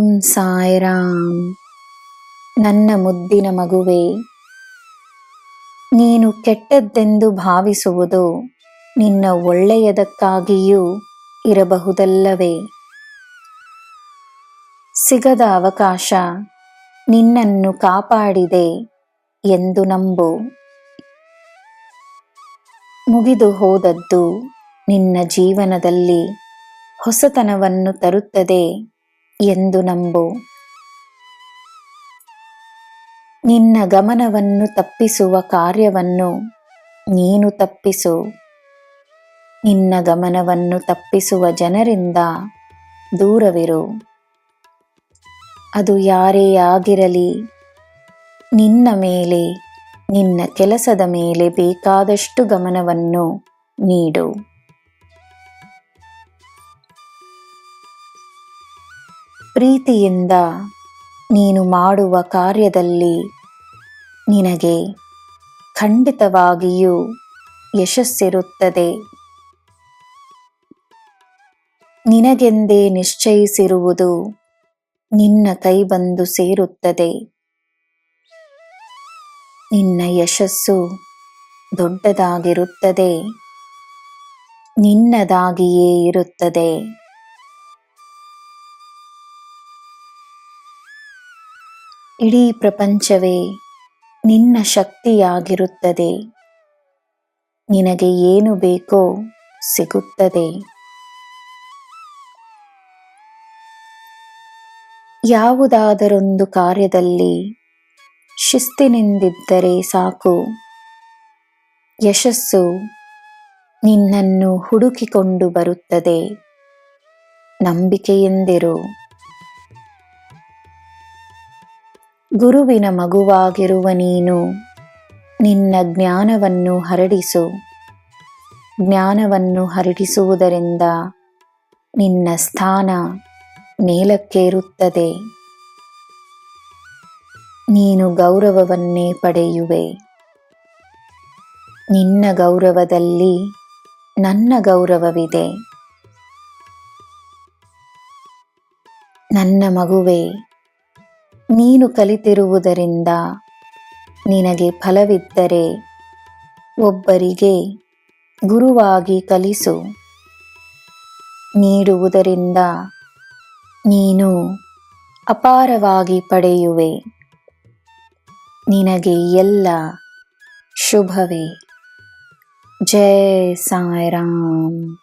ಓಂ ಸಾಯಿರಾಮ್. ನನ್ನ ಮುದ್ದಿನ ಮಗುವೇ, ನೀನು ಕೆಟ್ಟದ್ದೆಂದು ಭಾವಿಸುವುದು ನಿನ್ನ ಒಳ್ಳೆಯದಕ್ಕಾಗಿಯೂ ಇರಬಹುದಲ್ಲವೇ? ಸಿಗದ ಅವಕಾಶ ನಿನ್ನನ್ನು ಕಾಪಾಡಿದೆ ಎಂದು ನಂಬು. ಮುಗಿದು ಹೋದದ್ದು ನಿನ್ನ ಜೀವನದಲ್ಲಿ ಹೊಸತನವನ್ನು ತರುತ್ತದೆ ಎಂದು ನಂಬು. ನಿನ್ನ ಗಮನವನ್ನು ತಪ್ಪಿಸುವ ಕಾರ್ಯವನ್ನು ನೀನು ತಪ್ಪಿಸು. ನಿನ್ನ ಗಮನವನ್ನು ತಪ್ಪಿಸುವ ಜನರಿಂದ ದೂರವಿರು. ಅದು ಯಾರೇ ಆಗಿರಲಿ, ನಿನ್ನ ಮೇಲೆ, ನಿನ್ನ ಕೆಲಸದ ಮೇಲೆ ಬೇಕಾದಷ್ಟು ಗಮನವನ್ನು ನೀಡು. ಪ್ರೀತಿಯಿಂದ ನೀನು ಮಾಡುವ ಕಾರ್ಯದಲ್ಲಿ ನಿನಗೆ ಖಂಡಿತವಾಗಿಯೂ ಯಶಸ್ಸಿರುತ್ತದೆ. ನಿನಗೆಂದೇ ನಿಶ್ಚಯಿಸಿರುವುದು ನಿನ್ನ ಕೈ ಬಂದು ಸೇರುತ್ತದೆ. ನಿನ್ನ ಯಶಸ್ಸು ದೊಡ್ಡದಾಗಿರುತ್ತದೆ, ನಿನ್ನದಾಗಿಯೇ ಇರುತ್ತದೆ. ಇಡೀ ಪ್ರಪಂಚವೇ ನಿನ್ನ ಶಕ್ತಿಯಾಗಿರುತ್ತದೆ. ನಿನಗೆ ಏನು ಬೇಕೋ ಸಿಗುತ್ತದೆ. ಯಾವುದಾದರೊಂದು ಕಾರ್ಯದಲ್ಲಿ ಶಿಸ್ತಿನಿಂದಿದ್ದರೆ ಸಾಕು, ಯಶಸ್ಸು ನಿನ್ನನ್ನು ಹುಡುಕಿಕೊಂಡು ಬರುತ್ತದೆ. ನಂಬಿಕೆಯಿಂದಿರು. ಗುರುವಿನ ಮಗುವಾಗಿರುವ ನೀನು ನಿನ್ನ ಜ್ಞಾನವನ್ನು ಹರಡಿಸು. ಜ್ಞಾನವನ್ನು ಹರಡಿಸುವುದರಿಂದ ನಿನ್ನ ಸ್ಥಾನ ಮೇಲಕ್ಕೇರುತ್ತದೆ. ನೀನು ಗೌರವವನ್ನೇ ಪಡೆಯುವೆ. ನಿನ್ನ ಗೌರವದಲ್ಲಿ ನನ್ನ ಗೌರವವಿದೆ. ನನ್ನ ಮಗುವೇ, ನೀನು ಕಲಿತಿರುವುದರಿಂದ ನಿನಗೆ ಫಲವಿದ್ದರೆ ಒಬ್ಬರಿಗೆ ಗುರುವಾಗಿ ಕಲಿಸು. ನೀಡುವುದರಿಂದ ನೀನು ಅಪಾರವಾಗಿ ಪಡೆಯುವೆ. ನಿನಗೆ ಎಲ್ಲ ಶುಭವೇ. ಜೈ ಸಾಯಿರಾಮ್.